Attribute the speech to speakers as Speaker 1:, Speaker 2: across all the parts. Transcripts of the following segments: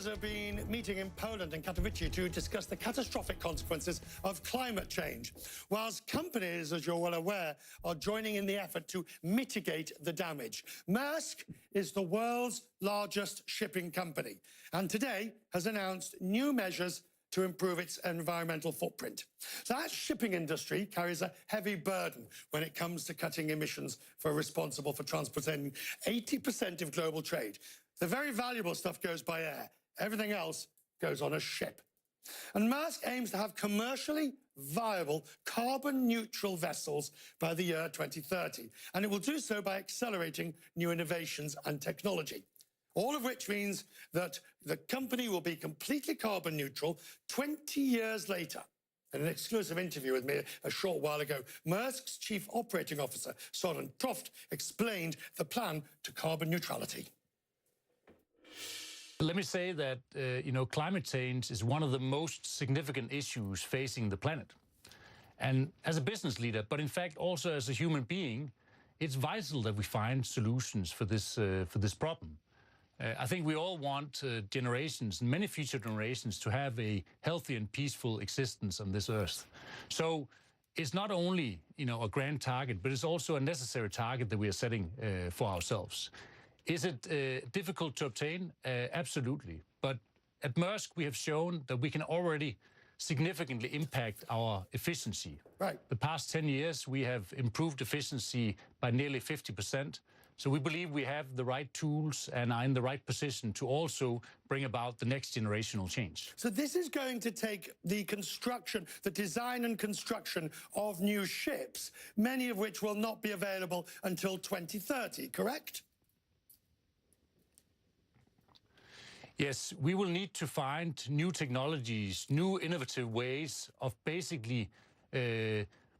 Speaker 1: leaders have been meeting in Poland and Katowice to discuss the catastrophic consequences of climate change, whilst companies, as you're well aware, are joining in the effort to mitigate the damage. Maersk is the world's largest shipping company and today has announced new measures to improve its environmental footprint. So that shipping industry carries a heavy burden when it comes to cutting emissions, responsible for transporting 80% of global trade. The very valuable stuff goes by air. Everything else goes on a ship. And Maersk aims to have commercially viable, carbon-neutral vessels by the year 2030. And it will do so by accelerating new innovations and technology. All of which means that the company will be completely carbon neutral 20 years later. In an exclusive interview with me a short while ago, Maersk's Chief Operating Officer Søren Toft explained the plan to carbon neutrality.
Speaker 2: Let me say that, climate change is one of the most significant issues facing the planet. And as a business leader, but in fact also as a human being, it's vital that we find solutions for this problem. I think we all want generations, and many future generations, to have a healthy and peaceful existence on this earth. So it's not only, a grand target, but it's also a necessary target that we are setting for ourselves. Is it difficult to obtain? Absolutely. But at Maersk, we have shown that we can already significantly impact our efficiency.
Speaker 1: Right.
Speaker 2: The past 10 years, we have improved efficiency by nearly 50%. So we believe we have the right tools and are in the right position to also bring about the next generational change.
Speaker 1: So this is going to take the construction, the design and construction of new ships, many of which will not be available until 2030, correct?
Speaker 2: Yes, we will need to find new technologies, new innovative ways of basically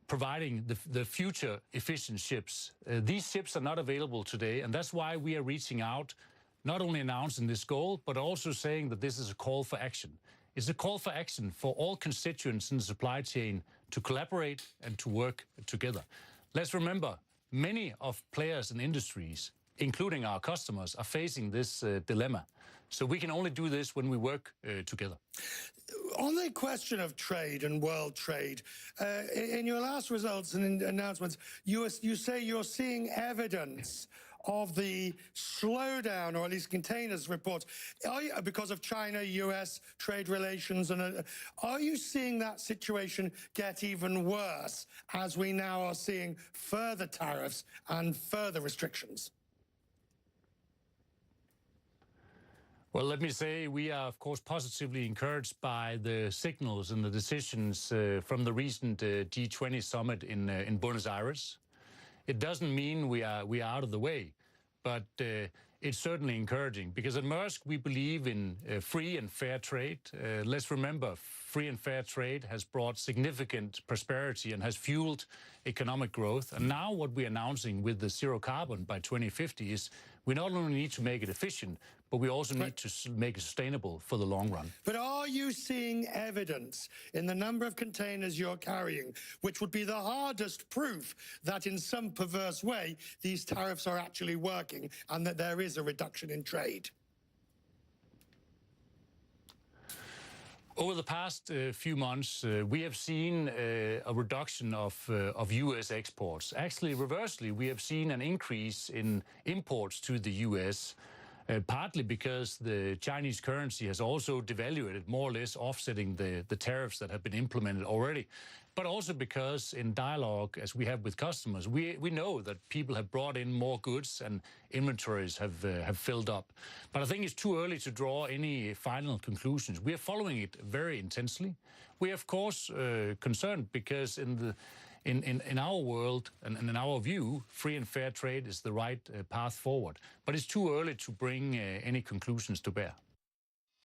Speaker 2: providing the future efficient ships. These ships are not available today, and that's why we are reaching out, not only announcing this goal, but also saying that this is a call for action. It's a call for action for all constituents in the supply chain to collaborate and to work together. Let's remember, many of players in industries, including our customers, are facing this dilemma. So we can only do this when we work together.
Speaker 1: On the question of trade and world trade, in your last results and announcements, you say you're seeing evidence of the slowdown, or at least containers reports, because of China-US trade relations. And are you seeing that situation get even worse as we now are seeing further tariffs and further restrictions?
Speaker 2: Well, let me say we are, of course, positively encouraged by the signals and the decisions from the recent G20 summit in Buenos Aires. It doesn't mean we are out of the way, but it's certainly encouraging because at Maersk we believe in free and fair trade. Let's remember, free and fair trade has brought significant prosperity and has fueled economic growth. And now what we're announcing with the zero carbon by 2050 is we not only need to make it efficient, but we also need to make it sustainable for the long run.
Speaker 1: But are you seeing evidence in the number of containers you're carrying, which would be the hardest proof that in some perverse way these tariffs are actually working and that there is a reduction in trade?
Speaker 2: Over the past few months, we have seen a reduction of U.S. exports. Actually, reversely, we have seen an increase in imports to the U.S., partly because the Chinese currency has also devaluated, more or less offsetting the tariffs that have been implemented already. But also because in dialogue, as we have with customers, we know that people have brought in more goods and inventories have filled up. But I think it's too early to draw any final conclusions. We are following it very intensely. We are, of course, concerned because in our world and in our view, free and fair trade is the right path forward. But it's too early to bring any conclusions to bear.